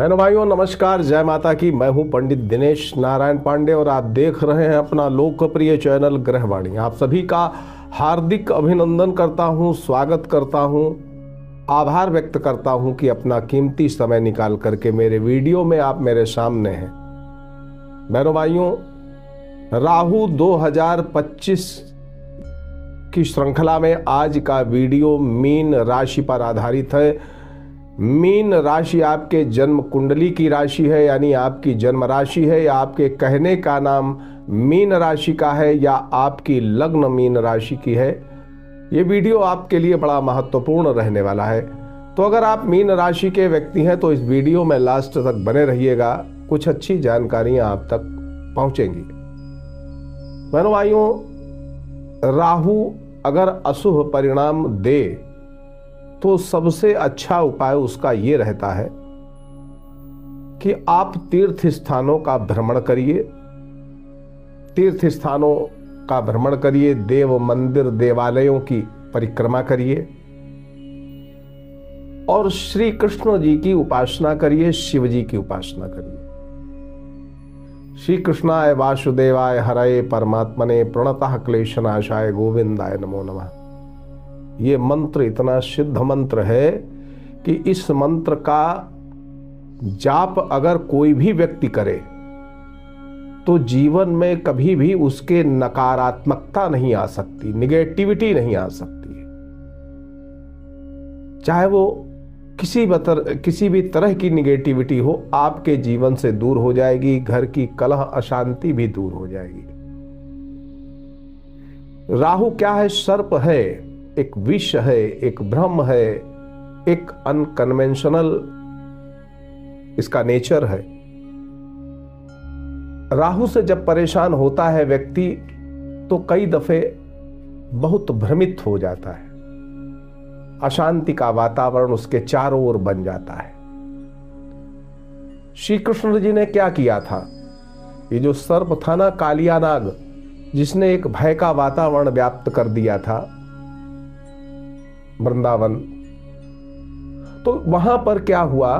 बहनों भाइयों नमस्कार, जय माता की। मैं हूं पंडित दिनेश नारायण पांडे और आप देख रहे हैं अपना लोकप्रिय चैनल ग्रहवाणी। आप सभी का हार्दिक अभिनंदन करता हूं, स्वागत करता हूं, आभार व्यक्त करता हूं कि अपना कीमती समय निकाल करके मेरे वीडियो में आप मेरे सामने हैं। बहनों भाइयों, राहु 2025 की श्रृंखला में आज का वीडियो मीन राशि पर आधारित है। मीन राशि आपके जन्म कुंडली की राशि है, यानी आपकी जन्म राशि है, या आपके कहने का नाम मीन राशि का है, या आपकी लग्न मीन राशि की है। ये वीडियो आपके लिए बड़ा महत्वपूर्ण रहने वाला है। तो अगर आप मीन राशि के व्यक्ति हैं तो इस वीडियो में लास्ट तक बने रहिएगा, कुछ अच्छी जानकारियां आप तक पहुंचेंगी। बहनों भाइयों, राहु अगर अशुभ परिणाम दे तो सबसे अच्छा उपाय उसका ये रहता है कि आप तीर्थ स्थानों का भ्रमण करिए। तीर्थ स्थानों का भ्रमण करिए, देव मंदिर देवालयों की परिक्रमा करिए और श्री कृष्ण जी की उपासना करिए, शिव जी की उपासना करिए। श्री कृष्णाय वासुदेवाय हरये परमात्मने प्रणतः क्लेशनाशाय गोविंदाय नमो नमः। ये मंत्र इतना सिद्ध मंत्र है कि इस मंत्र का जाप अगर कोई भी व्यक्ति करे तो जीवन में कभी भी उसके नकारात्मकता नहीं आ सकती, निगेटिविटी नहीं आ सकती है। चाहे वो किसी भी तरह की निगेटिविटी हो, आपके जीवन से दूर हो जाएगी। घर की कलह अशांति भी दूर हो जाएगी। राहु क्या है? सर्प है, एक विष है, एक ब्रह्म है, एक अनकन्वेंशनल इसका नेचर है। राहु से जब परेशान होता है व्यक्ति तो कई दफे बहुत भ्रमित हो जाता है। अशांति का वातावरण उसके चारों ओर बन जाता है। श्री कृष्ण जी ने क्या किया था? ये जो सर्प था ना, कालिया नाग, जिसने एक भय का वातावरण व्याप्त कर दिया था वृंदावन, तो वहां पर क्या हुआ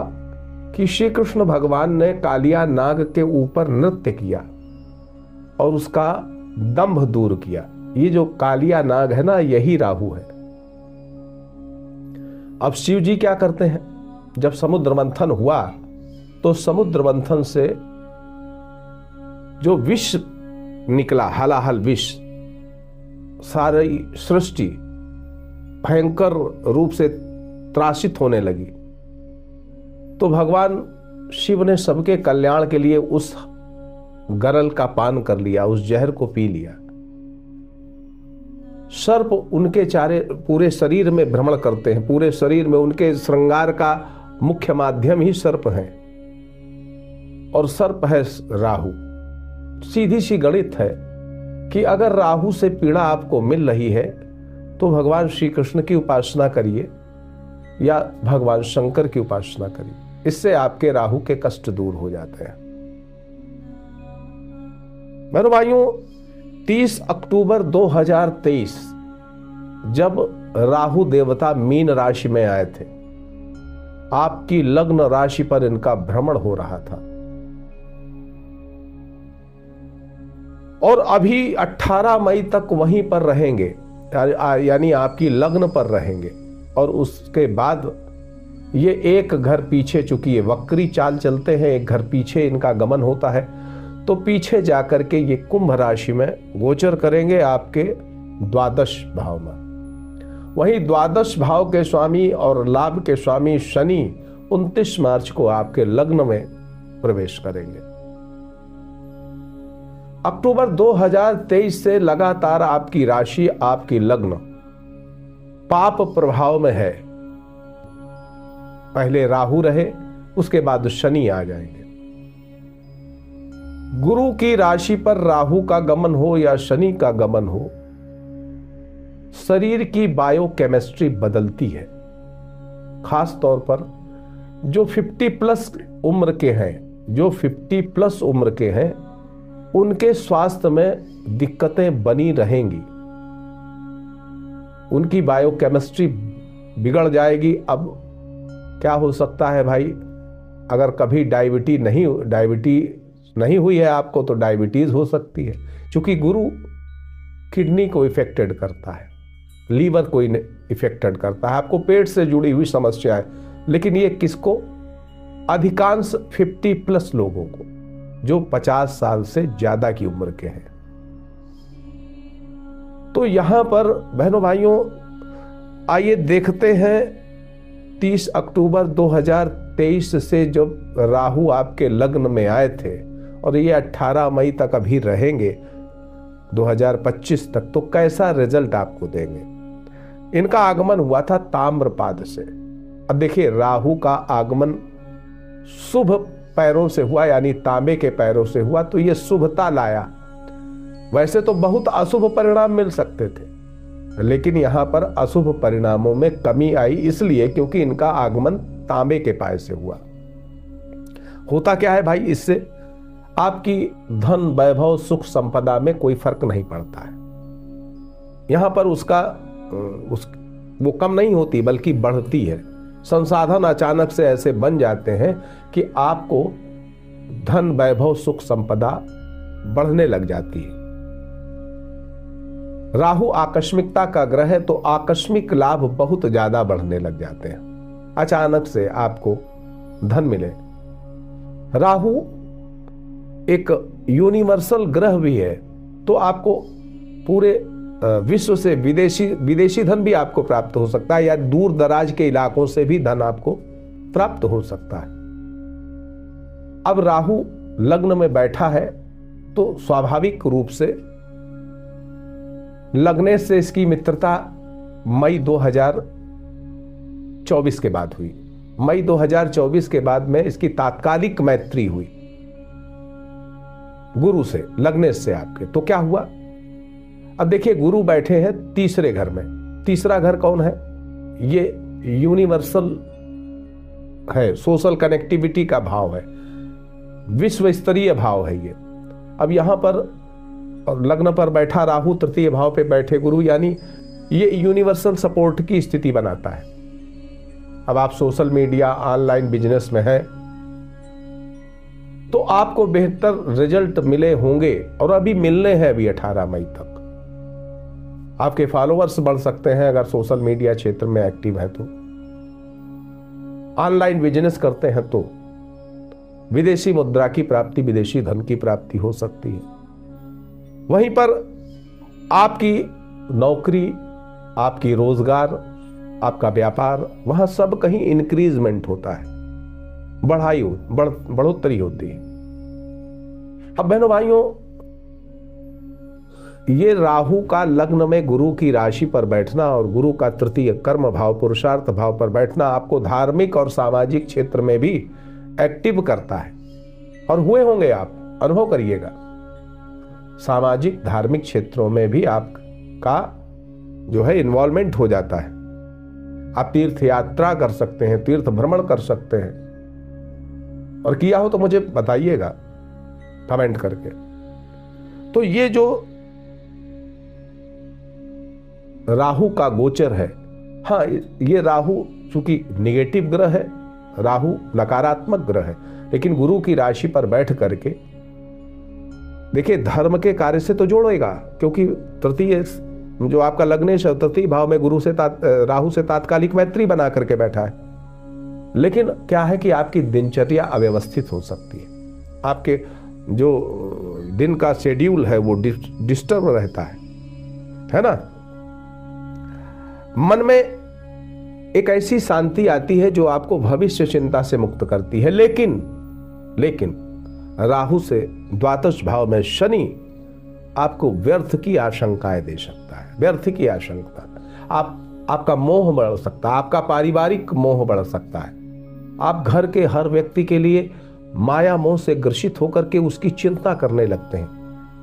कि श्री कृष्ण भगवान ने कालिया नाग के ऊपर नृत्य किया और उसका दंभ दूर किया। ये जो कालिया नाग है ना, यही राहु है। अब शिव जी क्या करते हैं? जब समुद्र मंथन हुआ तो समुद्र मंथन से जो विष निकला, हलाहल विष, सारी सृष्टि भयंकर रूप से त्रासित होने लगी। तो भगवान शिव ने सबके कल्याण के लिए उस गरल का पान कर लिया, उस जहर को पी लिया। सर्प उनके चारे पूरे शरीर में भ्रमण करते हैं, पूरे शरीर में उनके श्रृंगार का मुख्य माध्यम ही सर्प है, और सर्प है राहु। सीधी सी गणित है कि अगर राहु से पीड़ा आपको मिल रही है तो भगवान श्री कृष्ण की उपासना करिए या भगवान शंकर की उपासना करिए। इससे आपके राहु के कष्ट दूर हो जाते हैं। मेरे भाइयों, 30 अक्टूबर 2023 जब राहु देवता मीन राशि में आए थे, आपकी लग्न राशि पर इनका भ्रमण हो रहा था और अभी 18 मई तक वहीं पर रहेंगे, यानी आपकी लग्न पर रहेंगे। और उसके बाद ये एक घर पीछे, चूंकि ये वक्री चाल चलते हैं, एक घर पीछे इनका गमन होता है, तो पीछे जाकर के ये कुंभ राशि में गोचर करेंगे आपके द्वादश भाव में। वहीं द्वादश भाव के स्वामी और लाभ के स्वामी शनि 29 मार्च को आपके लग्न में प्रवेश करेंगे। अक्टूबर 2023 से लगातार आपकी राशि, आपकी लग्न पाप प्रभाव में है। पहले राहु रहे, उसके बाद शनि आ जाएंगे। गुरु की राशि पर राहु का गमन हो या शनि का गमन हो, शरीर की बायोकेमिस्ट्री बदलती है। खास तौर पर जो 50 प्लस उम्र के हैं, जो 50 प्लस उम्र के हैं, उनके स्वास्थ्य में दिक्कतें बनी रहेंगी। उनकी बायोकेमिस्ट्री बिगड़ जाएगी। अब क्या हो सकता है भाई अगर कभी डायबिटीज नहीं हुई है आपको तो डायबिटीज हो सकती है, क्योंकि गुरु किडनी को इफेक्टेड करता है, लीवर को इफेक्टेड करता है, आपको पेट से जुड़ी हुई समस्या है। लेकिन ये किसको? अधिकांश 50+ लोगों को, जो 50 साल से ज्यादा की उम्र के हैं। तो यहां पर बहनों भाइयों आइए देखते हैं 30 अक्टूबर 2023 से जब राहु आपके लग्न में आए थे और ये 18 मई तक अभी रहेंगे 2025 तक, तो कैसा रिजल्ट आपको देंगे। इनका आगमन हुआ था ताम्रपाद से। अब देखिए राहु का आगमन शुभ पैरों से हुआ, यानी तांबे के पैरों से हुआ, तो ये शुभता लाया। वैसे तो बहुत अशुभ परिणाम मिल सकते थे, लेकिन यहां पर अशुभ परिणामों में कमी आई, इसलिए क्योंकि इनका आगमन तांबे के पाए से हुआ। होता क्या है भाई, इससे आपकी धन वैभव सुख संपदा में कोई फर्क नहीं पड़ता है। यहां पर वो कम नहीं होती बल्कि बढ़ती है। संसाधन अचानक से ऐसे बन जाते हैं कि आपको धन वैभव सुख संपदा बढ़ने लग जाती है। राहु आकस्मिकता का ग्रह है, तो आकस्मिक लाभ बहुत ज्यादा बढ़ने लग जाते हैं। अचानक से आपको धन मिले। राहु एक यूनिवर्सल ग्रह भी है, तो आपको पूरे विश्व से विदेशी धन भी आपको प्राप्त हो सकता है, या दूर दराज के इलाकों से भी धन आपको प्राप्त हो सकता है। अब राहु लग्न में बैठा है, तो स्वाभाविक रूप से लगने से इसकी मित्रता मई 2024 के बाद हुई। मई 2024 के बाद में इसकी तात्कालिक मैत्री हुई गुरु से, लगने से आपके। तो क्या हुआ, अब देखिए गुरु बैठे हैं तीसरे घर में। तीसरा घर कौन है? ये यूनिवर्सल है, सोशल कनेक्टिविटी का भाव है, विश्व स्तरीय भाव है ये। अब यहां पर लग्न पर बैठा राहु, तृतीय भाव पे बैठे गुरु, यानी ये यूनिवर्सल सपोर्ट की स्थिति बनाता है। अब आप सोशल मीडिया ऑनलाइन बिजनेस में हैं तो आपको बेहतर रिजल्ट मिले होंगे, और अभी मिलने हैं अभी 18 मई तक। आपके फॉलोअर्स बढ़ सकते हैं अगर सोशल मीडिया क्षेत्र में एक्टिव है तो। ऑनलाइन बिजनेस करते हैं तो विदेशी मुद्रा की प्राप्ति, विदेशी धन की प्राप्ति हो सकती है। वहीं पर आपकी नौकरी, आपकी रोजगार, आपका व्यापार, वहां सब कहीं इंक्रीजमेंट होता है, बढ़ोतरी होती है। अब बहनों भाइयों, ये राहु का लग्न में गुरु की राशि पर बैठना और गुरु का तृतीय कर्म भाव, पुरुषार्थ भाव पर बैठना आपको धार्मिक और सामाजिक क्षेत्र में भी एक्टिव करता है। और हुए होंगे, आप अनुभव करिएगा, सामाजिक धार्मिक क्षेत्रों में भी आपका जो है इन्वॉल्वमेंट हो जाता है। आप तीर्थ यात्रा कर सकते हैं, तीर्थ भ्रमण कर सकते हैं, और किया हो तो मुझे बताइएगा कमेंट करके। तो ये जो राहु का गोचर है, हाँ ये राहु चूंकि निगेटिव ग्रह है, राहु नकारात्मक ग्रह है, लेकिन गुरु की राशि पर बैठ करके देखिए धर्म के कार्य से तो जोड़ेगा, क्योंकि तृतीय जो आपका लग्नेश तृतीय भाव में गुरु से राहु से तात्कालिक मैत्री बना करके बैठा है। लेकिन क्या है कि आपकी दिनचर्या अव्यवस्थित हो सकती है, आपके जो दिन का शेड्यूल है वो डिस्टर्ब रहता है ना। मन में एक ऐसी शांति आती है जो आपको भविष्य चिंता से मुक्त करती है। लेकिन राहु से द्वादश भाव में शनि आपको व्यर्थ की आशंकाएं दे सकता है, व्यर्थ की आशंका। आपका मोह बढ़ सकता है, आपका पारिवारिक मोह बढ़ सकता है। आप घर के हर व्यक्ति के लिए माया मोह से ग्रसित होकर के उसकी चिंता करने लगते हैं।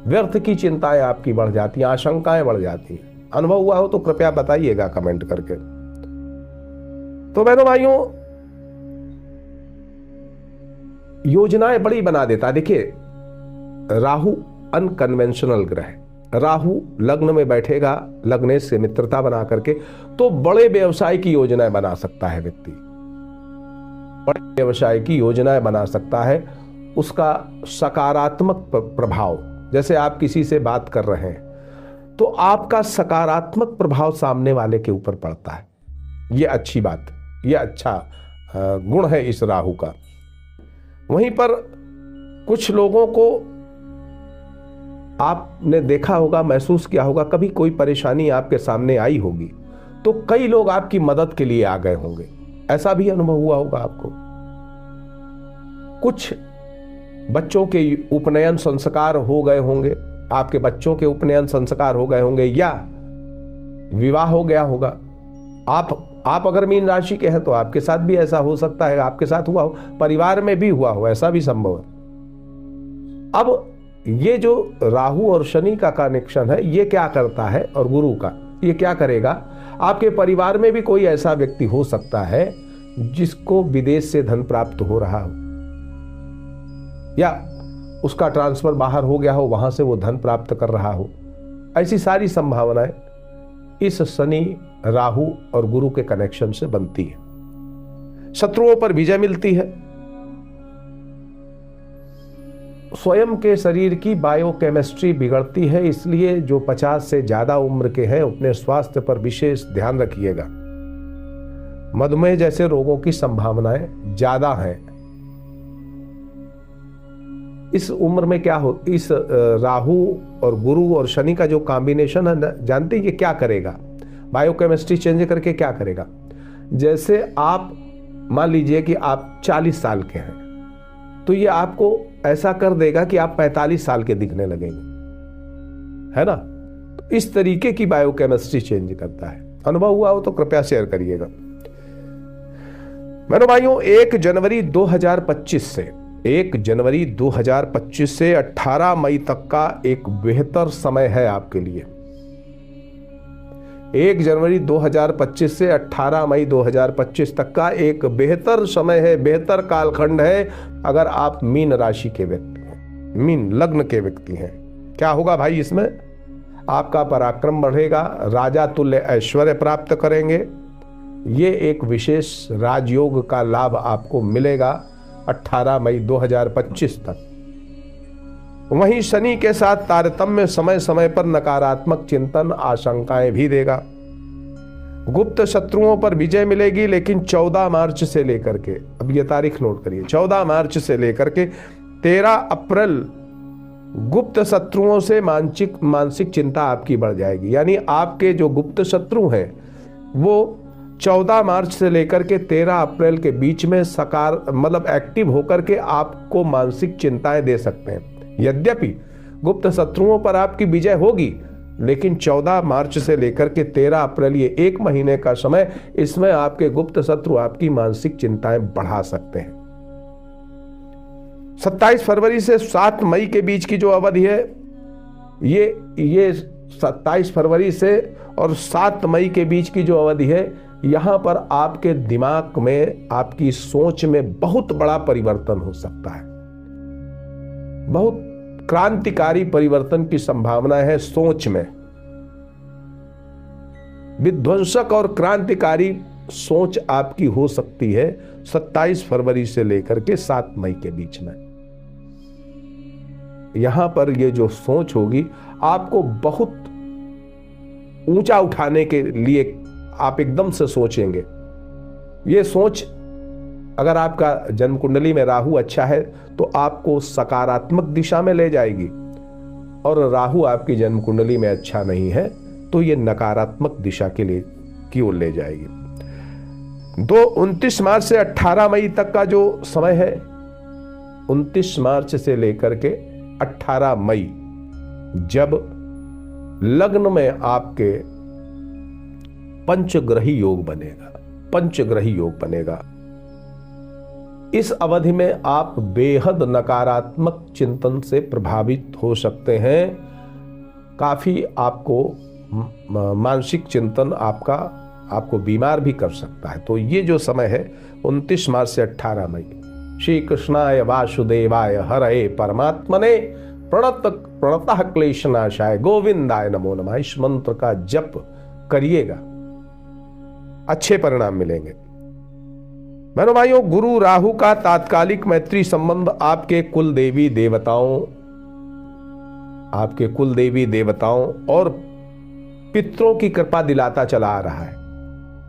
व्यर्थ की चिंताएं आपकी बढ़ जाती हैं, आशंकाएं बढ़ जाती हैं। अनुभव हुआ हो तो कृपया बताइएगा कमेंट करके। तो बहनों भाइयों, योजनाएं बड़ी बना देता है। देखिए राहु अनकन्वेंशनल ग्रह है, राहु लग्न में बैठेगा, लग्न से मित्रता बना करके, तो बड़े व्यवसाय की योजनाएं बना सकता है व्यक्ति। बड़े व्यवसाय की योजनाएं बना सकता है। उसका सकारात्मक प्रभाव, जैसे आप किसी से बात कर रहे हैं तो आपका सकारात्मक प्रभाव सामने वाले के ऊपर पड़ता है। ये अच्छी बात, ये अच्छा गुण है इस राहु का। वहीं पर कुछ लोगों को आपने देखा होगा, महसूस किया होगा, कभी कोई परेशानी आपके सामने आई होगी तो कई लोग आपकी मदद के लिए आ गए होंगे। ऐसा भी अनुभव हुआ होगा आपको। कुछ बच्चों के उपनयन संस्कार हो गए होंगे, आपके बच्चों के उपनयन संस्कार हो गए होंगे या विवाह हो गया होगा। आप अगर मीन राशि के हैं तो आपके साथ भी ऐसा हो सकता है, आपके साथ हुआ हो, परिवार में भी हुआ हो, ऐसा भी संभव है। अब ये जो राहु और शनि का कनेक्शन है ये क्या करता है, और गुरु का ये क्या करेगा, आपके परिवार में भी कोई ऐसा व्यक्ति हो सकता है जिसको विदेश से धन प्राप्त हो रहा हो या उसका ट्रांसफर बाहर हो गया हो, वहां से वो धन प्राप्त कर रहा हो। ऐसी सारी संभावनाएं इस शनि, राहु और गुरु के कनेक्शन से बनती है। शत्रुओं पर विजय मिलती है। स्वयं के शरीर की बायोकेमिस्ट्री बिगड़ती है, इसलिए जो 50 से ज्यादा उम्र के हैं अपने स्वास्थ्य पर विशेष ध्यान रखिएगा। मधुमेह जैसे रोगों की संभावनाएं ज्यादा हैं। इस उम्र में क्या हो, इस राहु और गुरु और शनि का जो कॉम्बिनेशन है, जानते हैं ये क्या करेगा, बायोकेमिस्ट्री चेंज करके क्या करेगा। जैसे आप मान लीजिए कि आप 40 साल के हैं तो ये आपको ऐसा कर देगा कि आप 45 साल के दिखने लगेंगे, है ना। तो इस तरीके की बायोकेमिस्ट्री चेंज करता है। अनुभव हुआ हो तो कृपया शेयर करिएगा। मेरे भाइयों, 1 जनवरी 2025 से 18 मई तक का एक बेहतर समय है आपके लिए। 1 जनवरी 2025 से 18 मई 2025 तक का एक बेहतर समय है, बेहतर कालखंड है अगर आप मीन राशि के व्यक्ति हैं, मीन लग्न के व्यक्ति हैं। क्या होगा भाई इसमें, आपका पराक्रम बढ़ेगा, राजा तुल्य ऐश्वर्य प्राप्त करेंगे। ये एक विशेष राजयोग का लाभ आपको मिलेगा 18 मई 2025 तक। वहीं शनि के साथ तारतम्य समय समय पर नकारात्मक चिंतन, आशंकाएं भी देगा। गुप्त शत्रुओं पर विजय मिलेगी, लेकिन 14 मार्च से लेकर के, अब ये तारीख नोट करिए, 14 मार्च से लेकर के 13 अप्रैल गुप्त शत्रुओं से मानसिक चिंता आपकी बढ़ जाएगी। यानी आपके जो गुप्त शत्रु हैं वो 14 मार्च से लेकर के 13 अप्रैल के बीच में एक्टिव होकर के आपको मानसिक चिंताएं दे सकते हैं। यद्यपि गुप्त शत्रुओं पर आपकी विजय होगी, लेकिन 14 मार्च से लेकर के 13 अप्रैल, ये 1 महीने का समय, इसमें आपके गुप्त शत्रु आपकी मानसिक चिंताएं बढ़ा सकते हैं। 27 फरवरी से 7 मई के बीच की जो अवधि है, ये 27 फरवरी से और 7 मई के बीच की जो अवधि है, यहां पर आपके दिमाग में, आपकी सोच में बहुत बड़ा परिवर्तन हो सकता है। बहुत क्रांतिकारी परिवर्तन की संभावना है सोच में। विध्वंसक और क्रांतिकारी सोच आपकी हो सकती है 27 फरवरी से लेकर के 7 मई के बीच में। यहां पर ये जो सोच होगी आपको बहुत ऊंचा उठाने के लिए, आप एकदम से सोचेंगे। ये सोच, अगर आपका जन्म कुंडली में राहु अच्छा है तो आपको सकारात्मक दिशा में ले जाएगी, और राहु आपकी जन्म कुंडली में अच्छा नहीं है तो ये नकारात्मक दिशा की ओर ले जाएगी। 29 मार्च से 18 मई तक का जो समय है, 29 मार्च से लेकर के 18 मई, जब लग्न में आपके पंचग्रही योग बनेगा। इस अवधि में आप बेहद नकारात्मक चिंतन से प्रभावित हो सकते हैं। काफी आपको मानसिक चिंतन आपको बीमार भी कर सकता है। तो ये जो समय है 29 मार्च से 18 मई, श्री कृष्णाय वासुदेवाय हरये परमात्मने प्रणतः क्लेशनाशाय गोविंदाय नमो नमः, इस मंत्र का जप करिएगा, अच्छे परिणाम मिलेंगे। बहनों भाइयों, गुरु राहु का तात्कालिक मैत्री संबंध आपके कुल देवी देवताओं और पितरों की कृपा दिलाता चला आ रहा है।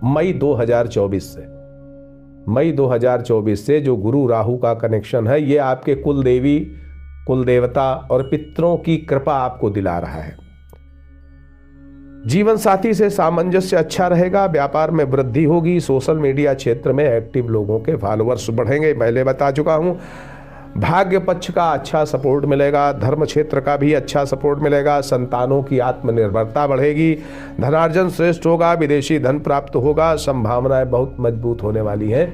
मई 2024 से जो गुरु राहु का कनेक्शन है, ये आपके कुल देवी, कुल देवता और पितरों की कृपा आपको दिला रहा है। जीवन साथी से सामंजस्य अच्छा रहेगा, व्यापार में वृद्धि होगी, सोशल मीडिया क्षेत्र में एक्टिव लोगों के फॉलोअर्स बढ़ेंगे, पहले बता चुका हूं। भाग्य पक्ष का अच्छा सपोर्ट मिलेगा, धर्म क्षेत्र का भी अच्छा सपोर्ट मिलेगा, संतानों की आत्मनिर्भरता बढ़ेगी, धनार्जन श्रेष्ठ होगा, विदेशी धन प्राप्त होगा, संभावनाएं बहुत मजबूत होने वाली हैं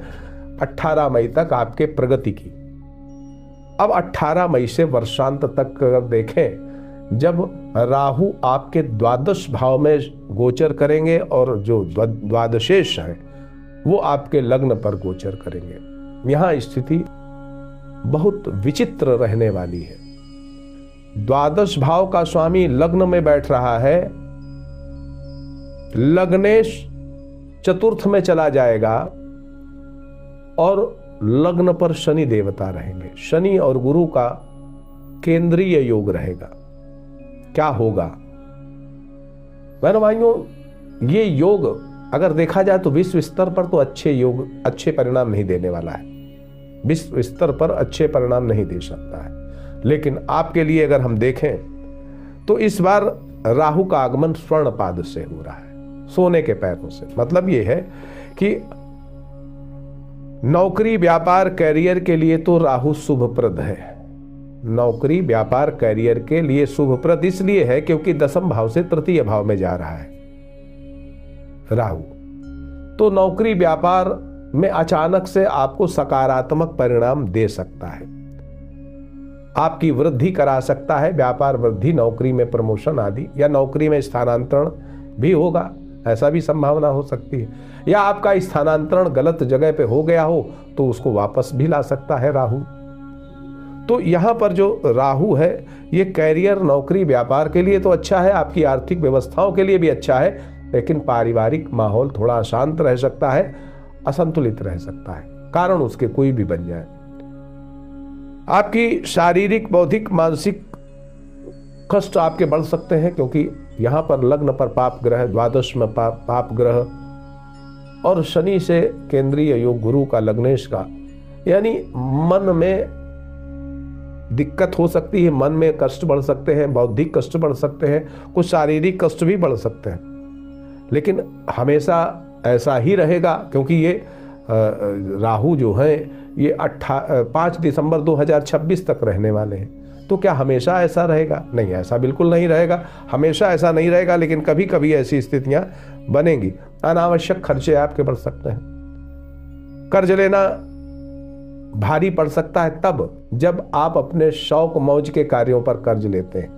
18 मई तक आपके प्रगति की। अब 18 मई से वर्षांत तक अगर देखें, जब राहु आपके द्वादश भाव में गोचर करेंगे और जो द्वादशेश है वो आपके लग्न पर गोचर करेंगे, यहां स्थिति बहुत विचित्र रहने वाली है। द्वादश भाव का स्वामी लग्न में बैठ रहा है, लग्नेश चतुर्थ में चला जाएगा और लग्न पर शनि देवता रहेंगे। शनि और गुरु का केंद्रीय योग रहेगा। क्या होगा बहनों भाइयों, ये योग अगर देखा जाए तो विश्व स्तर पर तो अच्छे परिणाम नहीं देने वाला है, विश्व स्तर पर अच्छे परिणाम नहीं दे सकता है। लेकिन आपके लिए अगर हम देखें तो इस बार राहु का आगमन स्वर्ण पाद से हो रहा है, सोने के पैरों से। मतलब ये है कि नौकरी, व्यापार, कैरियर के लिए तो राहु शुभप्रद है। नौकरी, व्यापार, कैरियर के लिए शुभप्रद इसलिए है क्योंकि दसम भाव से तृतीय भाव में जा रहा है राहु। तो नौकरी, व्यापार में अचानक से आपको सकारात्मक परिणाम दे सकता है, आपकी वृद्धि करा सकता है, व्यापार वृद्धि, नौकरी में प्रमोशन आदि, या नौकरी में स्थानांतरण भी होगा, ऐसा भी संभावना हो सकती है। या आपका स्थानांतरण गलत जगह पे हो गया हो तो उसको वापस भी ला सकता है राहु। तो यहां पर जो राहु है ये कैरियर, नौकरी, व्यापार के लिए तो अच्छा है, आपकी आर्थिक व्यवस्थाओं के लिए भी अच्छा है, लेकिन पारिवारिक माहौल थोड़ा अशांत रह सकता है, असंतुलित रह सकता है, कारण उसके कोई भी बन जाए। आपकी शारीरिक, बौद्धिक, मानसिक कष्ट आपके बढ़ सकते हैं, क्योंकि यहां पर लग्न पर पाप ग्रह, द्वादश में पाप ग्रह और शनि से केंद्रीय योग गुरु का, लग्नेश का, यानी मन में दिक्कत हो सकती है, मन में कष्ट बढ़ सकते हैं, बौद्धिक कष्ट बढ़ सकते हैं, कुछ शारीरिक कष्ट भी बढ़ सकते हैं। लेकिन हमेशा ऐसा ही रहेगा, क्योंकि ये राहु जो है ये 5 दिसंबर 2026 तक रहने वाले हैं। तो क्या हमेशा ऐसा रहेगा? नहीं, ऐसा बिल्कुल नहीं रहेगा, हमेशा ऐसा नहीं रहेगा, लेकिन कभी कभी ऐसी स्थितियां बनेंगी। अनावश्यक खर्चे आपके बढ़ सकते हैं, कर्ज लेना भारी पड़ सकता है तब जब आप अपने शौक मौज के कार्यों पर कर्ज लेते हैं।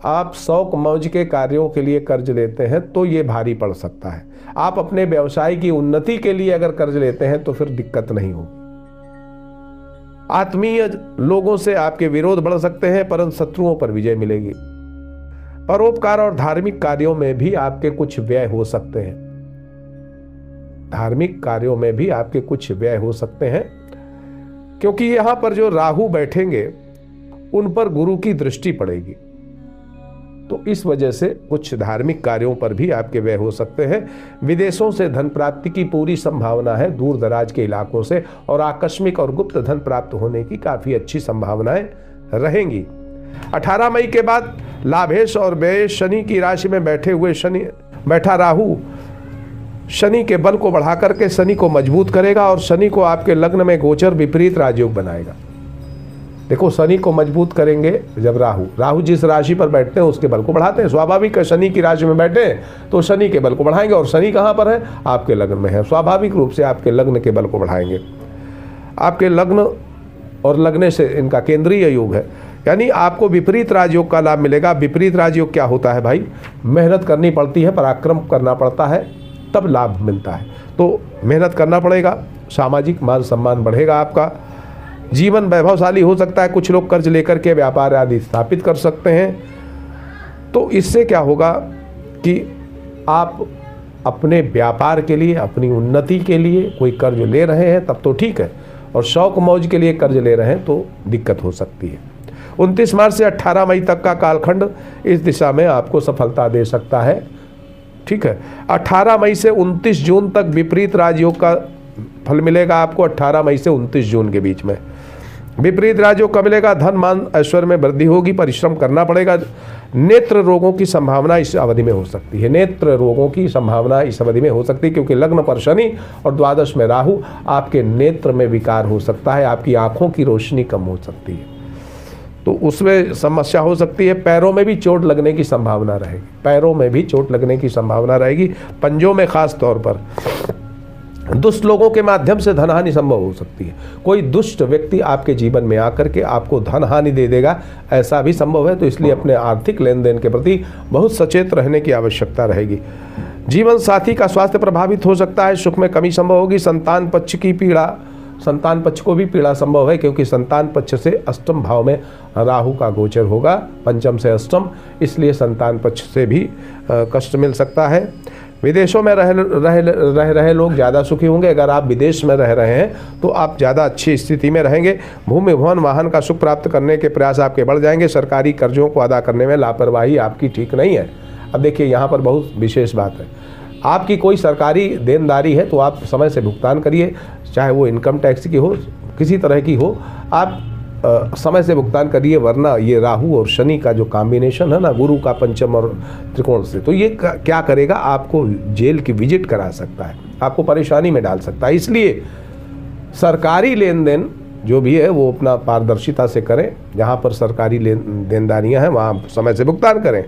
आप शौक मौज के कार्यों के लिए कर्ज लेते हैं तो ये भारी पड़ सकता है। आप अपने व्यवसाय की उन्नति के लिए अगर कर्ज लेते हैं तो फिर दिक्कत नहीं होगी। आत्मीय लोगों से आपके विरोध बढ़ सकते हैं, परंतु शत्रुओं पर विजय मिलेगी। परोपकार और धार्मिक कार्यों में भी आपके कुछ व्यय हो सकते हैं, धार्मिक कार्यों में भी आपके कुछ व्यय हो सकते हैं, क्योंकि यहां पर जो राहु बैठेंगे उन पर गुरु की दृष्टि पड़ेगी। तो इस वजह से कुछ धार्मिक कार्यों पर भी आपके व्यय हो सकते हैं। विदेशों से धन प्राप्ति की पूरी संभावना है, दूर दराज के इलाकों से, और आकस्मिक और गुप्त धन प्राप्त होने की काफी अच्छी संभावनाएं रहेंगी। 18 मई के बाद लाभेश और व्यय शनि की राशि में बैठा राहु शनि के बल को बढ़ा करके शनि को मजबूत करेगा और शनि को आपके लग्न में गोचर विपरीत राजयोग बनाएगा। देखो, शनि को मजबूत करेंगे जब राहु जिस राशि पर बैठते हैं उसके बल को बढ़ाते हैं। स्वाभाविक है, शनि की राशि में बैठे तो शनि के बल को बढ़ाएंगे, और शनि कहां पर है? आपके लग्न में है, स्वाभाविक रूप से आपके लग्न के बल को बढ़ाएंगे। आपके लग्न और लगने से इनका केंद्रीय योग है, यानी आपको विपरीत राजयोग का लाभ मिलेगा। विपरीत राजयोग क्या होता है भाई? मेहनत करनी पड़ती है, पराक्रम करना पड़ता है, तब लाभ मिलता है। तो मेहनत करना पड़ेगा, सामाजिक मान सम्मान बढ़ेगा, आपका जीवन वैभवशाली हो सकता है। कुछ लोग कर्ज लेकर के व्यापार आदि स्थापित कर सकते हैं। तो इससे क्या होगा कि आप अपने व्यापार के लिए, अपनी उन्नति के लिए कोई कर्ज ले रहे हैं तब तो ठीक है, और शौक मौज के लिए कर्ज ले रहे हैं तो दिक्कत हो सकती है। 29 मार्च से 18 मई तक का कालखंड इस दिशा में आपको सफलता दे सकता है। ठीक है, 18 मई से 29 जून तक विपरीत राजयोग का फल मिलेगा आपको। 18 मई से 29 जून के बीच में विपरीत राजयोग का मिलेगा। धन मान ऐश्वर्य में वृद्धि होगी, परिश्रम करना पड़ेगा। नेत्र रोगों की संभावना इस अवधि में हो सकती है। नेत्र रोगों की संभावना इस अवधि में हो सकती है क्योंकि लग्न पर शनि और द्वादश में राहु, आपके नेत्र में विकार हो सकता है, आपकी आंखों की रोशनी कम हो सकती है, तो उसमें समस्या हो सकती है। पैरों में भी चोट लगने की संभावना रहेगी, पैरों में भी चोट लगने की संभावना रहेगी, पंजों में खास तौर पर। दुष्ट लोगों के माध्यम से धन हानि संभव हो सकती है। कोई दुष्ट व्यक्ति आपके जीवन में आकर के आपको धन हानि दे देगा, ऐसा भी संभव है। तो इसलिए अपने आर्थिक लेन देन के प्रति बहुत सचेत रहने की आवश्यकता रहेगी। जीवन साथी का स्वास्थ्य प्रभावित हो सकता है, सुख में कमी संभव होगी। संतान पक्ष की पीड़ा, संतान पक्ष को भी पीड़ा संभव है क्योंकि संतान पक्ष से अष्टम भाव में राहु का गोचर होगा, पंचम से अष्टम, इसलिए संतान पक्ष से भी कष्ट मिल सकता है। विदेशों में रह रहे लोग ज़्यादा सुखी होंगे। अगर आप विदेश में रह रहे हैं तो आप ज़्यादा अच्छी स्थिति में रहेंगे। भूमि भवन वाहन का सुख प्राप्त करने के प्रयास आपके बढ़ जाएंगे। सरकारी कर्जों को अदा करने में लापरवाही आपकी ठीक नहीं है। अब देखिए यहाँ पर बहुत विशेष बात है, आपकी कोई सरकारी देनदारी है तो आप समय से भुगतान करिए, चाहे वो इनकम टैक्स की हो, किसी तरह की हो, आप समय से भुगतान करिए, वरना ये राहु और शनि का जो कॉम्बिनेशन है ना, गुरु का पंचम और त्रिकोण से, तो ये क्या करेगा, आपको जेल की विजिट करा सकता है, आपको परेशानी में डाल सकता है। इसलिए सरकारी लेन देन जो भी है वो अपना पारदर्शिता से करें। जहाँ पर सरकारी देनदारियाँ हैं वहाँ समय से भुगतान करें।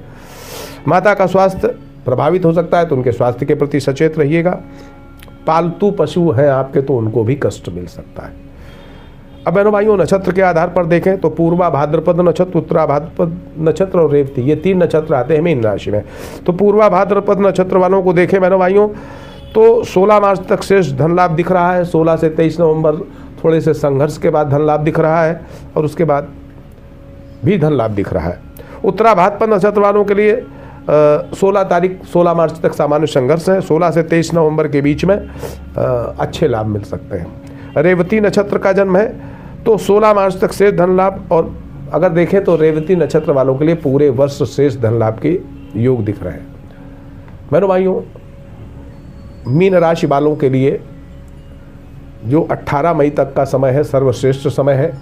माता का स्वास्थ्य प्रभावित हो सकता है तो उनके स्वास्थ्य के प्रति सचेत रहिएगा। पालतू पशु हैं आपके तो उनको भी कष्ट मिल सकता है। अब बहनों भाइयों, नक्षत्र के आधार पर देखें तो पूर्वा भाद्रपद नक्षत्र, उत्तरा भाद्रपद नक्षत्र और रेवती, ये 3 नक्षत्र आते हैं मीन राशि में। तो पूर्वा भाद्रपद नक्षत्र वालों को देखें बहनों भाइयों तो 16 मार्च तक शेष धन लाभ दिख रहा है। 16 से 23 नवंबर थोड़े से संघर्ष के बाद धन लाभ दिख रहा है और उसके बाद भी धन लाभ दिख रहा है। उत्तरा भाद्रपद नक्षत्र वालों के लिए 16 मार्च तक सामान्य संघर्ष है। 16 से 23 नवंबर के बीच में अच्छे लाभ मिल सकते हैं। रेवती नक्षत्र का जन्म है तो 16 मार्च तक शेष धन लाभ, और अगर देखें तो रेवती नक्षत्र वालों के लिए पूरे वर्ष शेष धन लाभ के योग दिख रहे हैं। बहनों भाइयों, मीन राशि वालों के लिए जो 18 मई तक का समय है सर्वश्रेष्ठ समय है,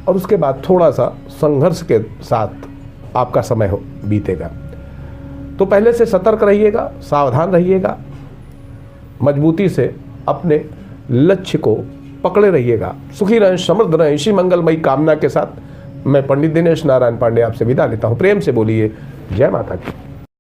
और उसके बाद थोड़ा सा संघर्ष के साथ आपका समय बीतेगा। तो पहले से सतर्क रहिएगा, सावधान रहिएगा, मजबूती से अपने लक्ष्य को पकड़े रहिएगा। सुखी रहें, समृद्ध रहें। इसी मंगलमयी कामना के साथ मैं पंडित दिनेश नारायण पांडे आपसे विदा लेता हूँ। प्रेम से बोलिए जय माता की।